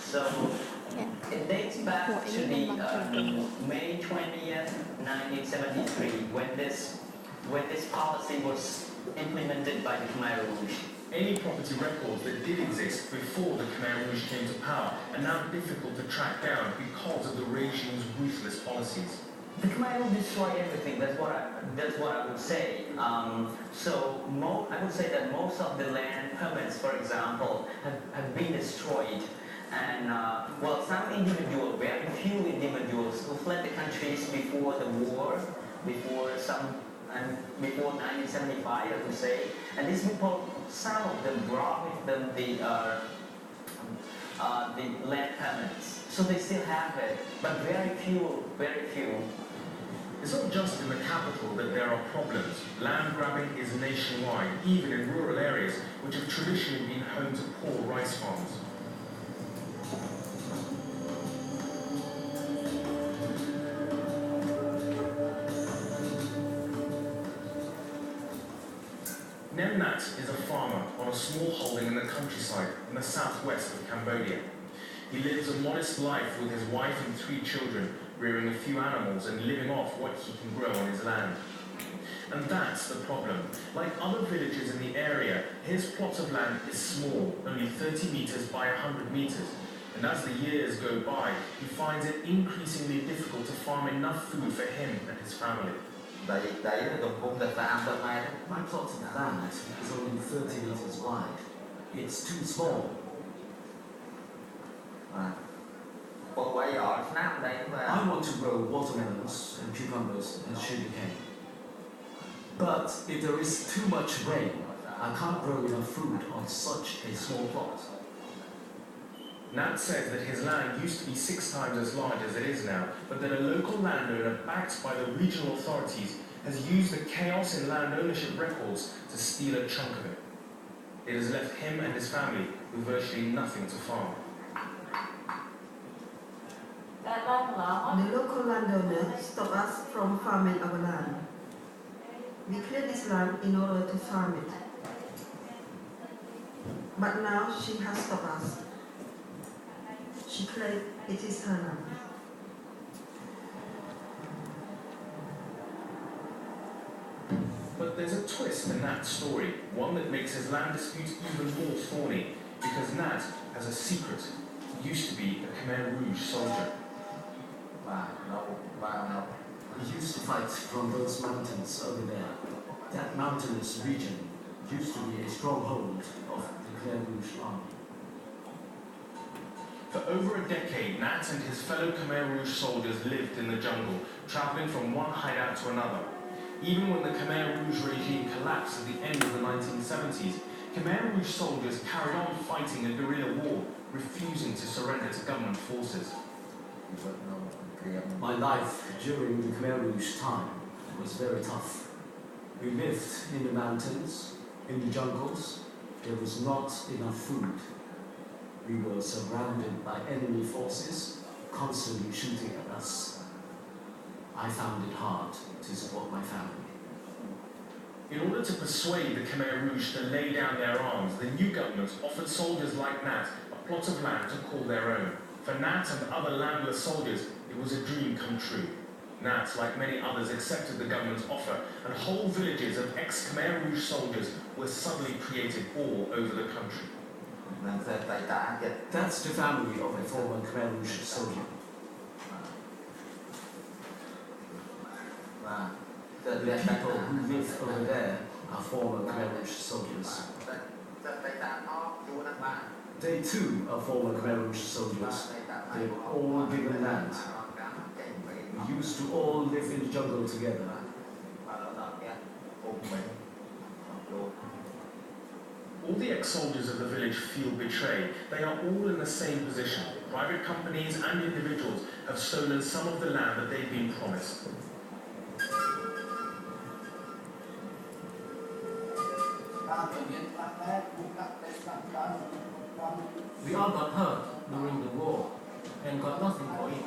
So it dates back to the May 20th, 1973, when this policy was implemented by the Khmer Rouge. Any property records that did exist before the Khmer Rouge came to power are now difficult to track down because of the regime's ruthless policies. The Khmer Rouge destroyed everything. That's what I would say. I would say that most of the land permits, for example, have been destroyed. And some individuals, very few individuals who fled the countries before the war, before 1975, I would say. And these people, some of them brought with them the land permits, so they still have it, but very few. It's not just in the capital that there are problems. Land grabbing is nationwide, even in rural areas which have traditionally been home to poor rice farms. Nem Nat is a farmer on a small holding in the countryside in the southwest of Cambodia. He lives a modest life with his wife and 3 children, rearing a few animals and living off what he can grow on his land. And that's the problem. Like other villages in the area, his plot of land is small, only 30 meters by 100 meters. And as the years go by, he finds it increasingly difficult to farm enough food for him and his family. My plot of land is only 30 meters wide. It's too small. I want to grow watermelons and cucumbers and sugarcane. But if there is too much rain, I can't grow enough food on such a small plot. Nat says that his land used to be 6 times as large as it is now, but that a local landowner backed by the regional authorities has used the chaos in land ownership records to steal a chunk of it. It has left him and his family with virtually nothing to farm. The local landowner stopped us from farming our land. We cleared this land in order to farm it. But now she has stopped us. She claimed it is her land. But there's a twist in Nat's story, one that makes his land dispute even more thorny, because Nat has a secret. He used to be a Khmer Rouge soldier. We used to fight from those mountains over there. That mountainous region used to be a stronghold of the Khmer Rouge army. For over a decade, Nat and his fellow Khmer Rouge soldiers lived in the jungle, traveling from one hideout to another. Even when the Khmer Rouge regime collapsed at the end of the 1970s, Khmer Rouge soldiers carried on fighting a guerrilla war, refusing to surrender to government forces. My life during the Khmer Rouge time was very tough. We lived in the mountains, in the jungles. There was not enough food. We were surrounded by enemy forces, constantly shooting at us. I found it hard to support my family. In order to persuade the Khmer Rouge to lay down their arms, the new government offered soldiers like Nat a plot of land to call their own. For Nat and other landless soldiers, it was a dream come true. Nat, like many others, accepted the government's offer, and whole villages of ex-Khmer Rouge soldiers were suddenly created all over the country. That's the family of a former Khmer Rouge soldier. The people who live over there are former Khmer Rouge soldiers. They too are former Khmer Rouge soldiers. They've all given land. We used to all live in the jungle together. All the ex-soldiers of the village feel betrayed. They are all in the same position. Private companies and individuals have stolen some of the land that they've been promised. We all got hurt during the war and got nothing for it.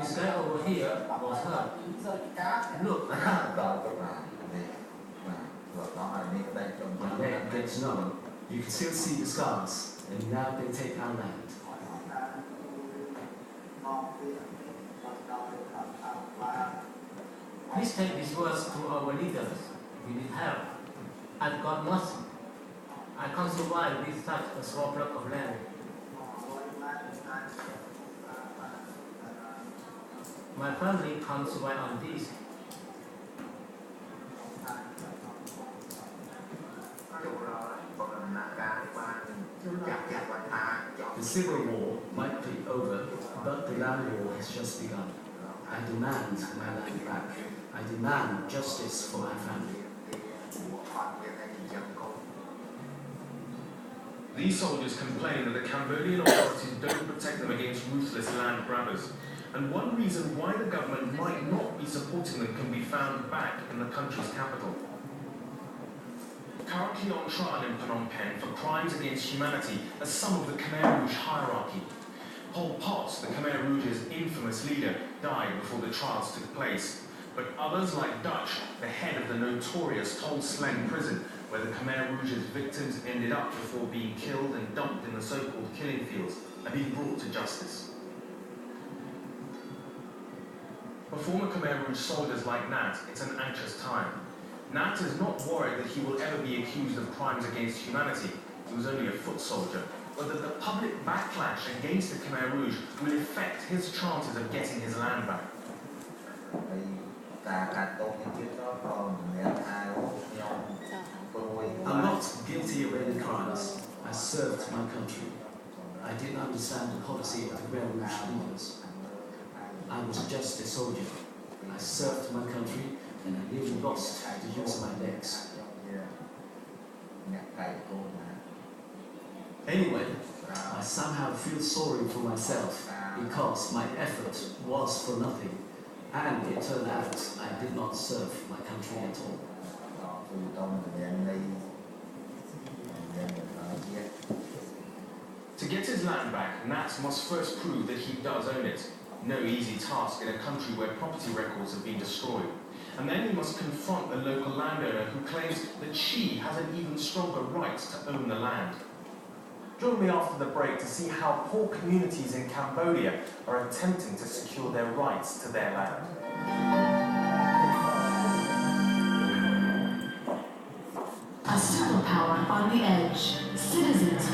This guy over here was hurt. Look, my leg gets numb You can still see the scars, and now they take our land. Please take these words to our leaders. We need help. I've got nothing. I can't survive with such a small plot of land. My family can't survive on this. The civil war might be over, but the land war has just begun. I demand my land back. I demand justice for my family. These soldiers complain that the Cambodian authorities don't protect them against ruthless land grabbers. And one reason why the government might not be supporting them can be found back in the country's capital. Currently on trial in Phnom Penh for crimes against humanity are some of the Khmer Rouge hierarchy. Pol Pot, the Khmer Rouge's infamous leader, died before the trials took place. But others like Dutch, the head of the notorious Tol Sleng prison, where the Khmer Rouge's victims ended up before being killed and dumped in the so-called killing fields, are being brought to justice. For former Khmer Rouge soldiers like Nat, it's an anxious time. Nat is not worried that he will ever be accused of crimes against humanity. He was only a foot soldier. But that the public backlash against the Khmer Rouge will affect his chances of getting his land back. I'm not guilty of any crimes. I served my country. I didn't understand the policy of the Khmer Rouge leaders. I was just a soldier. I served my country and I nearly lost the use of my legs. Anyway, I somehow feel sorry for myself because my effort was for nothing, and it turned out I did not serve my country at all. To get his land back, Nat must first prove that he does own it. No easy task in a country where property records have been destroyed. And then he must confront the local landowner who claims that she has an even stronger right to own the land. Join me after the break to see how poor communities in Cambodia are attempting to secure their rights to their land. A superpower on the edge. Citizens